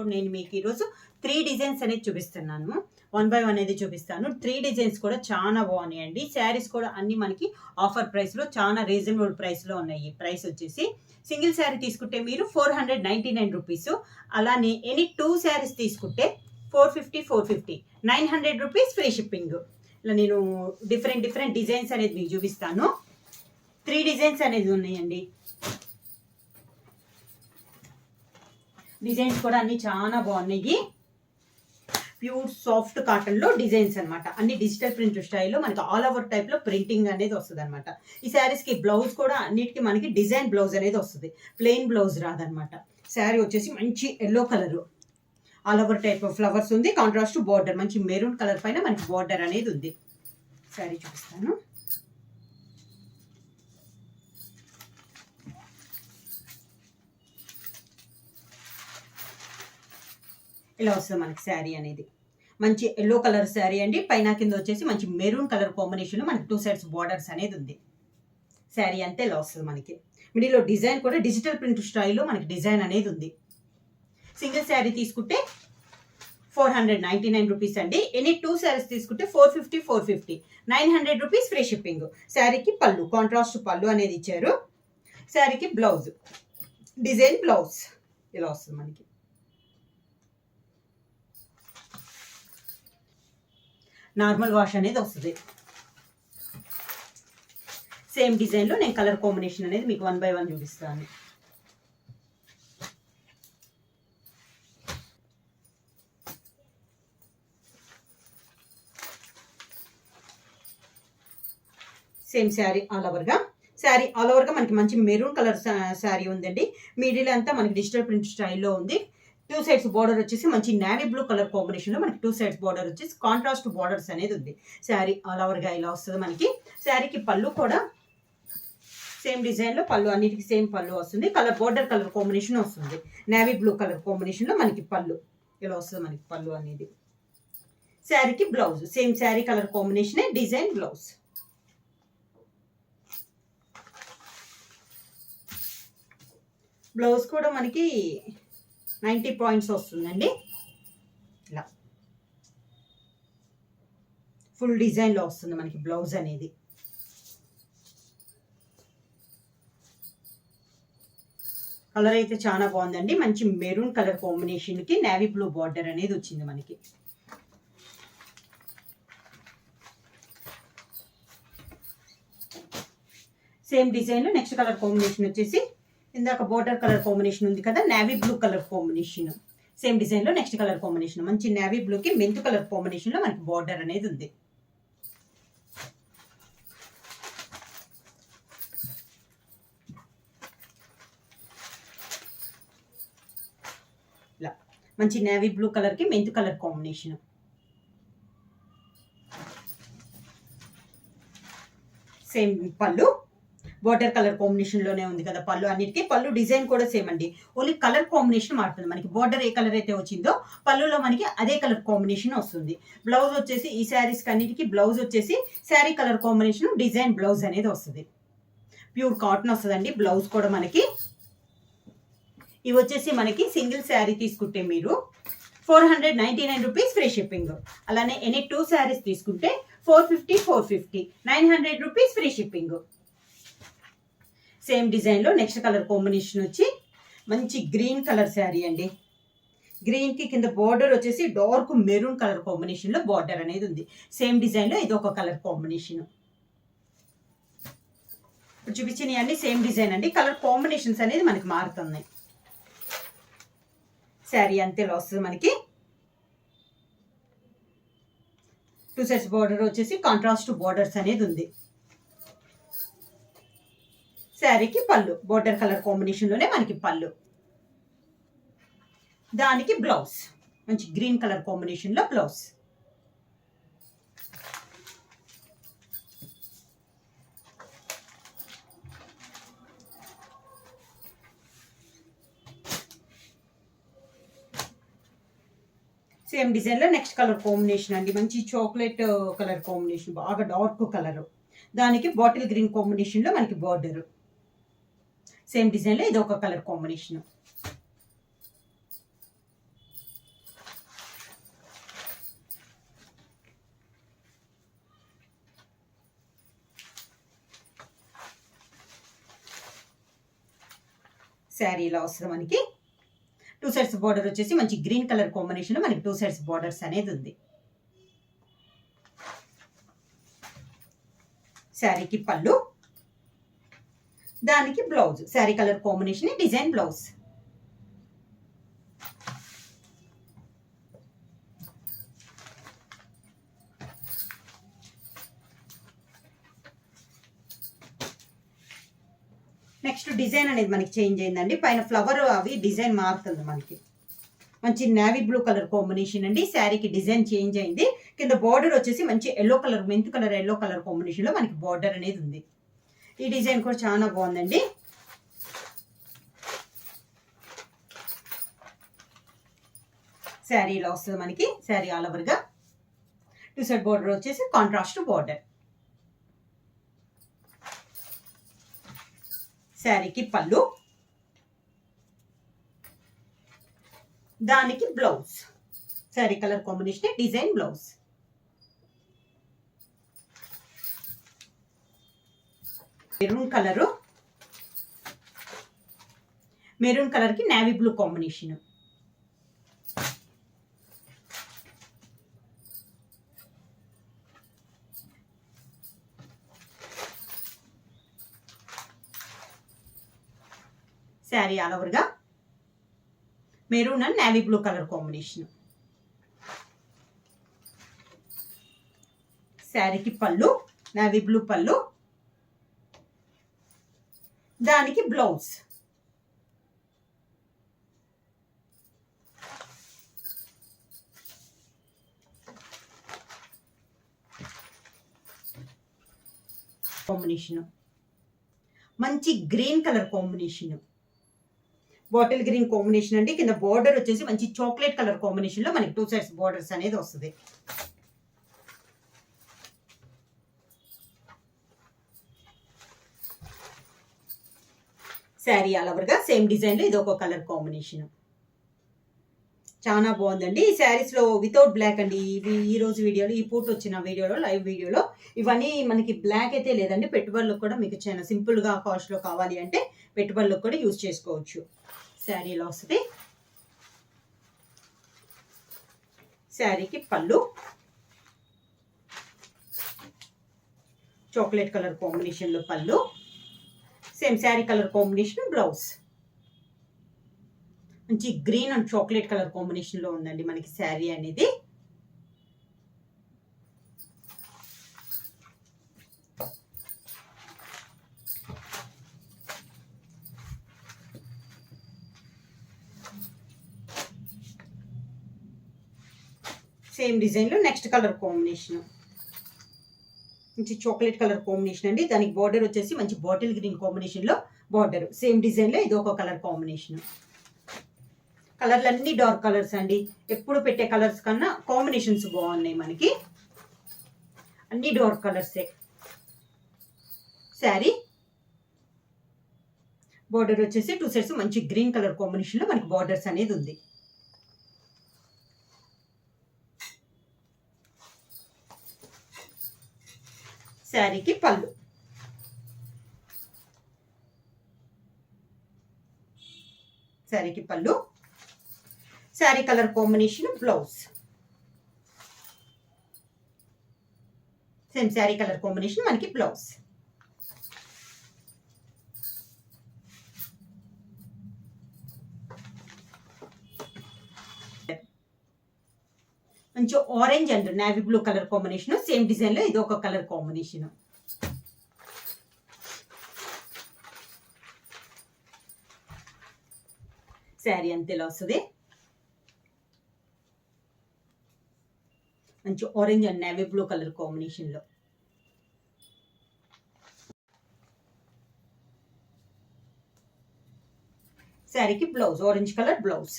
నేను మీకు ఈరోజు 3 డిజైన్స్ అనేది చూపిస్తున్నాను. 1 బై 1 అనేది చూపిస్తాను. 3 డిజైన్స్ కూడా చాలా బాగున్నాయండి. శారీస్ కూడా అన్ని మనకి ఆఫర్ ప్రైస్లో చాలా రీజనబుల్ ప్రైస్లో ఉన్నాయి. ప్రైస్ వచ్చేసి సింగిల్ శారీ తీసుకుంటే మీరు 499 రూపీస్. అలానే ఎనీ 2 శారీస్ తీసుకుంటే 450 900 రూపీస్ ఫ్రీ షిప్పింగ్. ఇలా నేను డిఫరెంట్ డిజైన్స్ అనేది మీకు చూపిస్తాను. 3 డిజైన్స్ అనేది ఉన్నాయండి. డిజైన్స్ కూడా అన్ని చాలా బాగున్నాయి. ప్యూర్ సాఫ్ట్ కాటన్ లో డిజైన్స్ అనమాట. అన్ని డిజిటల్ ప్రింట్ స్టైల్లో మనకి ఆల్ ఓవర్ టైప్ లో ప్రింటింగ్ అనేది వస్తుంది అనమాట. ఈ శారీస్ కి బ్లౌజ్ కూడా అన్నిటికీ మనకి డిజైన్ బ్లౌజ్ అనేది వస్తుంది, ప్లెయిన్ బ్లౌజ్ రాదనమాట. శారీ వచ్చేసి మంచి yellow colour all over type flowers ఉంది. కాంట్రాస్ట్ బార్డర్ మంచి మెరూన్ కలర్ పైన మనకి బార్డర్ అనేది ఉంది. శారీ చూపిస్తాను. ఇలా వస్తుంది మనకి శారీ అనేది. మంచి ఎల్లో కలర్ శారీ అండి. పైన కింద వచ్చేసి మంచి మెరూన్ కలర్ కాంబినేషన్ మనకి 2 సైడ్స్ బార్డర్స్ అనేది ఉంది. శారీ అంతే ఇలా వస్తుంది మనకి. మిడిల్లో డిజైన్ కూడా డిజిటల్ ప్రింట్ స్టైల్లో మనకి డిజైన్ అనేది ఉంది. సింగిల్ శారీ తీసుకుంటే 499 రూపీస్ అండి. ఎనీ 2 శారీస్ తీసుకుంటే 450 900 రూపీస్ ఫ్రీ షిప్పింగ్. శారీకి పళ్ళు కాంట్రాస్ట్ పళ్ళు అనేది ఇచ్చారు. శారీకి బ్లౌజ్ డిజైన్ బ్లౌజ్ ఇలా వస్తుంది మనకి. నార్మల్ వాష్ అనేది వస్తుంది. సేమ్ డిజైన్లో నేను కలర్ కాంబినేషన్ అనేది మీకు 1 బై 1 చూపిస్తాను. సేమ్ శారీ ఆల్ ఓవర్గా. శారీ ఆల్ ఓవర్గా మనకి మంచి మెరూన్ కలర్ శారీ ఉందండి. మిడిల్ అంతా మనకి డిజిటల్ ప్రింట్ స్టైల్లో ఉంది. 2 సైడ్స్ బార్డర్ వచ్చేసి మంచి నేవీ బ్లూ కలర్ కాంబినేషన్లో మనకి 2 సైడ్స్ బార్డర్ వచ్చేసి కాంట్రాస్ట్ బార్డర్స్ అనేది ఉంది. శారీ ఆల్ ఓవర్గా ఇలా వస్తుంది మనకి. శారీకి పళ్ళు కూడా సేమ్ డిజైన్లో పళ్ళు అన్నిటికీ సేమ్ పళ్ళు వస్తుంది. కలర్ బార్డర్ కలర్ కాంబినేషన్ వస్తుంది. నేవీ బ్లూ కలర్ కాంబినేషన్లో మనకి పళ్ళు ఇలా వస్తుంది మనకి పళ్ళు అనేది. శారీకి బ్లౌజ్ సేమ్ శారీ కలర్ కాంబినేషనే డిజైన్ బ్లౌజ్. బ్లౌజ్ కూడా మనకి 90 పాయింట్స్ వస్తుందండి. ఇలా ఫుల్ డిజైన్లో వస్తుంది మనకి బ్లౌజ్ అనేది. కలర్ అయితే చాలా బాగుందండి. మంచి మెరూన్ కలర్ కాంబినేషన్కి నేవీ బ్లూ బార్డర్ అనేది వచ్చింది మనకి. సేమ్ డిజైన్లో నెక్స్ట్ కలర్ కాంబినేషన్ వచ్చేసి ఇందాక బార్డర్ కలర్ కాంబినేషన్ ఉంది కదా, navy blue colour combination. Same డిజైన్లో నెక్స్ట్ కలర్ కాంబినేషన్ మంచి నేవీ బ్లూకి మెంతు కలర్ కాంబినేషన్లో మనకి బార్డర్ అనేది ఉంది. ఇలా మంచి నేవీ బ్లూ కలర్కి మెంతు కలర్ కాంబినేషన్. సేమ్ పళ్ళు వాటర్ కలర్ కాంబినేషన్లోనే ఉంది కదా పళ్ళు అన్నిటికీ. పళ్ళు డిజైన్ కూడా సేమ్ అండి, ఓన్లీ కలర్ కాంబినేషన్ మారుతుంది. మనకి బార్డర్ ఏ కలర్ అయితే వచ్చిందో పళ్ళులో మనకి అదే కలర్ కాంబినేషన్ వస్తుంది. బ్లౌజ్ వచ్చేసి ఈ శారీస్కి అన్నిటికీ బ్లౌజ్ వచ్చేసి sari colour combination design blouse అనేది వస్తుంది. ప్యూర్ కాటన్ వస్తుందండి. బ్లౌజ్ కూడా మనకి ఇవి వచ్చేసి మనకి సింగిల్ శారీ తీసుకుంటే మీరు 499 రూపీస్ ఫ్రీ షిప్పింగ్. అలానే ఎనీ 2 శారీస్ తీసుకుంటే 450 900 రూపీస్ ఫ్రీ షిప్పింగ్. సేమ్ డిజైన్లో నెక్స్ట్ కలర్ కాంబినేషన్ వచ్చి మంచి గ్రీన్ కలర్ శారీ అండి. గ్రీన్కి కింద బార్డర్ వచ్చేసి డార్క్ మెరూన్ కలర్ కాంబినేషన్లో బార్డర్ అనేది ఉంది. సేమ్ డిజైన్లో ఇది ఒక కలర్ కాంబినేషన్. ఇప్పుడు చూపించినవి అన్ని సేమ్ డిజైన్ అండి. కలర్ కాంబినేషన్స్ అనేది మనకి మారుతున్నాయి. శారీ అంతేలా వస్తుంది మనకి. 2 సైడ్స్ బార్డర్ వచ్చేసి కాంట్రాస్ట్ బార్డర్స్ అనేది ఉంది. శారీకి పళ్ళు బార్డర్ కలర్ కాంబినేషన్లోనే మనకి పళ్ళు. దానికి బ్లౌజ్ మంచి గ్రీన్ కలర్ కాంబినేషన్లో బ్లౌజ్. సేమ్ డిజైన్లో నెక్స్ట్ కలర్ కాంబినేషన్ అండి. మంచి చాక్లెట్ కలర్ కాంబినేషన్, బాగా డార్క్ కలర్. దానికి బాటిల్ గ్రీన్ కాంబినేషన్లో మనకి బార్డర్. సేమ్ డిజైన్లో ఇది ఒక కలర్ కాంబినేషన్. శారీ ఇలా వస్తుంది మనకి. 2 సైడ్స్ బార్డర్ వచ్చేసి మంచి గ్రీన్ కలర్ కాంబినేషన్ లో మనకి 2 సైడ్స్ బార్డర్స్ అనేది ఉంది. శారీకి పళ్ళు, దానికి blouse. Sari colour combination design blouse. Next design అనేది మనకి చేంజ్ అయిందండి. పైన ఫ్లవర్ అవి డిజైన్ మారుతుంది మనకి. మంచి నేవీ బ్లూ కలర్ కాంబినేషన్ అండి. శారీకి డిజైన్ చేంజ్ అయింది. కింద బార్డర్ వచ్చేసి మంచి yellow colour, mint colour yellow colour combination లో మనకి బార్డర్ అనేది ఉంది. ఈ డిజైన్ కూడా చాలా బాగుందండి. శారీ ఇలా వస్తుంది మనకి. శారీ ఆల్ ఓవర్ గా 2 సైడ్ బార్డర్ వచ్చేసి కాంట్రాస్ట్ బార్డర్. శారీకి పళ్ళు, దానికి blouse. Sari colour combination design blouse. Maroon colour, maroon colour కి navy blue combination. Sari all over గా maroon and navy blue colour combination. శారీకి పళ్ళు, నేవీ బ్లూ పళ్ళు, దానికి బ్లౌజ్. కాంబినేషన్ మంచి green colour combination, bottle green combination అండి. కింద border వచ్చేసి మంచి chocolate colour combination లో మనకి 2 సైడ్స్ బార్డర్స్ అనేది వస్తుంది. శారీ ఆల్ ఓవర్ గా సేమ్ డిజైన్ లో ఇది ఒక కలర్ కాంబినేషన్. చాలా బాగుందండి. ఈ శారీస్ లో వితౌట్ బ్లాక్ అండి. ఇవి ఈ రోజు వీడియోలో, ఈ పూట వచ్చిన వీడియోలో, లైవ్ వీడియోలో ఇవన్నీ మనకి బ్లాక్ అయితే లేదండి. పెట్టుబడులకు కూడా మీకు చాలా సింపుల్ గా కాస్ట్ లో కావాలి అంటే పెట్టుబడులకు కూడా యూజ్ చేసుకోవచ్చు. శారీ ఇలా వస్తుంది. శారీకి పళ్ళు, చాక్లెట్ కలర్ కాంబినేషన్ లో pallu, same sari colour combination blouse. మంచి green and chocolate colour combination లో ఉందండి మనకి శారీ అనేది. సేమ్ డిజైన్ లో నెక్స్ట్ కలర్ కాంబినేషన్ మంచి చాక్లెట్ కలర్ కాంబినేషన్ అండి. దానికి బార్డర్ వచ్చేసి మంచి బాటిల్ గ్రీన్ కాంబినేషన్ లో బార్డర్. సేమ్ డిజైన్ లో ఇది ఒక కలర్ కాంబినేషన్. కలర్లు అన్ని డార్క్ కలర్స్ అండి. ఎప్పుడు పెట్టే కలర్స్ కన్నా కాంబినేషన్స్ బాగున్నాయి మనకి. అన్ని డార్క్ కలర్సే. శారీ బార్డర్ వచ్చేసి 2 సైడ్స్ మంచి గ్రీన్ కలర్ కాంబినేషన్ లో మనకి బార్డర్స్ అనేది ఉంది. శారీకి పళ్ళు, శారీకి పళ్ళు, sari colour combination blouse. Same sari colour combination మనకి బ్లౌజ్. మంచి orange and navy blue colour combination. Same design లో ఇది ఒక కలర్ కాంబినేషన్. శారీ అంతేలా వస్తుంది. మంచి orange and navy blue colour combination లో. శారీకి blouse orange colour blouse.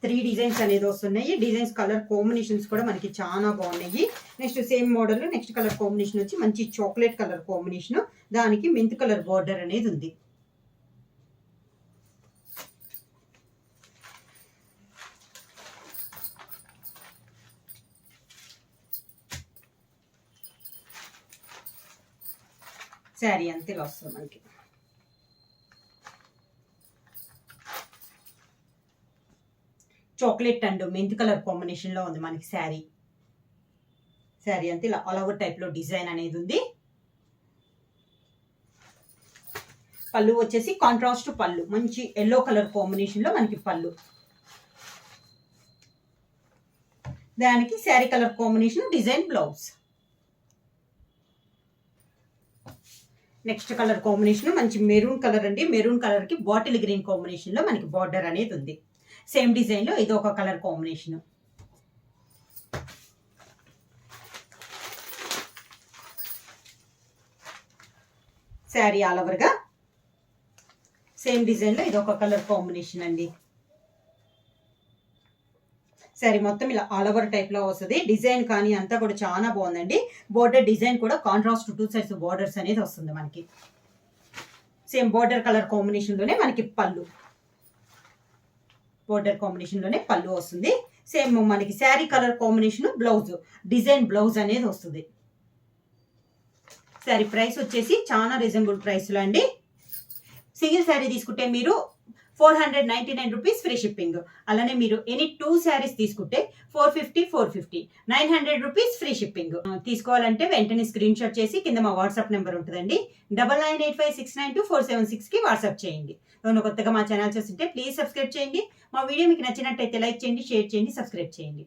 3 designs అనేది వస్తున్నాయి. డిజైన్స్ కలర్ కాంబినేషన్స్ కూడా మనకి చాలా బాగున్నాయి. Next same model next colour combination వచ్చి మంచి చాక్లెట్ కలర్ కాంబినేషన్, దానికి మెంత్ కలర్ బార్డర్ అనేది ఉంది. శారీ అంతే ఇలా వస్తుంది మనకి. చాక్లెట్ అండ్ మెంతి కలర్ కాంబినేషన్లో ఉంది మనకి శారీ. శారీ అంతే ఇలా ఆల్ ఓవర్ టైప్లో డిజైన్ అనేది ఉంది. పళ్ళు వచ్చేసి కాంట్రాస్ట్ పళ్ళు, మంచి ఎల్లో కలర్ కాంబినేషన్లో మనకి పళ్ళు. దానికి sari colour combination design blouse. Next colour combination మంచి మెరూన్ కలర్ అండి. మెరూన్ కలర్కి బాటిల్ గ్రీన్ కాంబినేషన్లో మనకి బార్డర్ అనేది ఉంది. సేమ్ డిజైన్లో ఇది ఒక కలర్ కాంబినేషన్. శారీ ఆల్ ఓవర్గా సేమ్ డిజైన్లో ఇది ఒక కలర్ కాంబినేషన్ అండి. శారీ మొత్తం ఇలా ఆల్ ఓవర్ టైప్లో వస్తుంది. డిజైన్ కానీ అంతా కూడా చాలా బాగుందండి. బోర్డర్ డిజైన్ కూడా కాంట్రాస్ట్ 2 సైడ్స్ బోర్డర్స్ అనేది వస్తుంది మనకి. సేమ్ బోర్డర్ కలర్ కాంబినేషన్లోనే మనకి పళ్ళు, బోర్డర్ కాంబినేషన్లోనే పళ్ళు వస్తుంది. సేమ్ మనకి sari colour combination blouse, design blouse అనేది వస్తుంది. శారీ ప్రైస్ వచ్చేసి చాలా రీజనబుల్ ప్రైస్లో అండి. సింగిల్ శారీ తీసుకుంటే మీరు 499 రూపీస్ ఫ్రీ షిప్పింగ్. అలానే మీరు ఎనీ 2 శారీస్ తీసుకుంటే 450 900 రూపీస్ ఫ్రీ షిప్పింగ్. తీసుకోవాలంటే వెంటనే స్క్రీన్ షాట్ చేసి కింద మా వాట్సాప్ నెంబర్ ఉంటుందండి, 9985692476కి వాట్సాప్ చేయండి. ఎవరైనా కొత్తగా మా ఛానల్ చూస్తుంటే ప్లీజ్ సబ్స్క్రైబ్ చేయండి. మా వీడియో మీకు నచ్చినట్టయితే లైక్ చేయండి, షేర్ చేయండి, సబ్స్క్రైబ్ చేయండి.